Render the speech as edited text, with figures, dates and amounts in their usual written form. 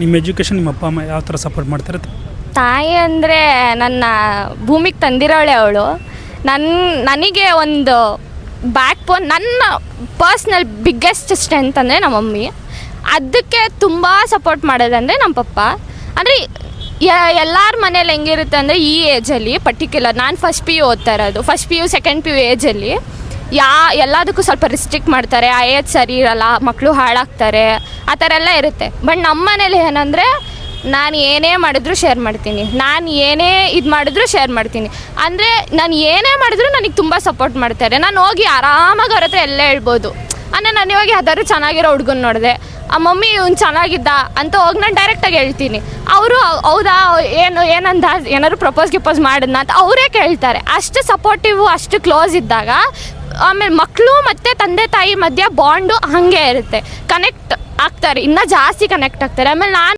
ನಿಮ್ಮ ಎಜುಕೇಷನ್ ನಿಮ್ಮ ಅಪ್ಪ ಅಮ್ಮ ಯಾವ ಥರ ಸಪೋರ್ಟ್ ಮಾಡ್ತಾರೆ? ತಾಯಿ ಅಂದರೆ ನನ್ನ ಭೂಮಿಗೆ ತಂದಿರೋಳೆ ಅವಳು. ನನಗೆ ಒಂದು ಬ್ಯಾಕ್ ಬೋನ್, ನನ್ನ ಪರ್ಸ್ನಲ್ ಬಿಗ್ಗೆಸ್ಟ್ ಸ್ಟ್ರೆಂತ್ ಅಂದರೆ ನಮ್ಮ ಮಮ್ಮಿ. ಅದಕ್ಕೆ ತುಂಬ ಸಪೋರ್ಟ್ ಮಾಡೋದಂದರೆ ನಮ್ಮ ಪಪ್ಪ. ಅಂದರೆ ಎಲ್ಲರ ಮನೇಲಿ ಹೆಂಗಿರುತ್ತೆ ಅಂದರೆ ಈ ಏಜಲ್ಲಿ ಪರ್ಟಿಕ್ಯುಲರ್, ನಾನು ಫಸ್ಟ್ ಪಿ ಯು ಓದ್ತಾ ಇರೋದು, first P U second P U ಏಜಲ್ಲಿ ಎಲ್ಲದಕ್ಕೂ ಸ್ವಲ್ಪ ರಿಸ್ಟ್ರಿಕ್ಟ್ ಮಾಡ್ತಾರೆ, ಆ ಏಜ್ ಸರಿ ಇರಲ್ಲ, ಮಕ್ಕಳು ಹಾಳಾಗ್ತಾರೆ, ಆ ಥರ ಎಲ್ಲ ಇರುತ್ತೆ. ಬಟ್ ನಮ್ಮ ಮನೇಲಿ ಏನಂದರೆ ನಾನು ಏನೇ ಮಾಡಿದ್ರು ಶೇರ್ ಮಾಡ್ತೀನಿ, ನಾನು ಏನೇ ಇದು ಮಾಡಿದ್ರು ಶೇರ್ ಮಾಡ್ತೀನಿ. ಅಂದರೆ ನಾನು ಏನೇ ಮಾಡಿದ್ರು ನನಗೆ ತುಂಬ ಸಪೋರ್ಟ್ ಮಾಡ್ತಾರೆ. ನಾನು ಹೋಗಿ ಆರಾಮಾಗಿ ಅವ್ರ ಹತ್ರ ಎಲ್ಲ ಹೇಳ್ಬೋದು. ಅಂದರೆ ನಾನು ಇವಾಗ ಯಾವ್ದಾದ್ರು ಚೆನ್ನಾಗಿರೋ ಹುಡ್ಗನ ನೋಡಿದೆ, ಆ ಮಮ್ಮಿ ಇವ್ನು ಚೆನ್ನಾಗಿದ್ದ ಅಂತ ಹೋಗಿ ನಾನು ಡೈರೆಕ್ಟಾಗಿ ಹೇಳ್ತೀನಿ. ಅವರು ಹೌದಾ ಏನಂದ, ಏನಾದ್ರು ಗಿಪೋಸ್ ಮಾಡಿದ್ನ ಅಂತ ಅವರೇ ಕೇಳ್ತಾರೆ. ಅಷ್ಟು ಸಪೋರ್ಟಿವು, ಅಷ್ಟು ಕ್ಲೋಸ್ ಇದ್ದಾಗ ಆಮೇಲೆ ಮಕ್ಕಳು ಮತ್ತು ತಂದೆ ತಾಯಿ ಮಧ್ಯೆ ಬಾಂಡು ಹಾಗೆ ಇರುತ್ತೆ, ಕನೆಕ್ಟ್ ಆಗ್ತಾರೆ, ಇನ್ನೂ ಜಾಸ್ತಿ ಕನೆಕ್ಟ್ ಆಗ್ತಾರೆ. ಆಮೇಲೆ ನಾನು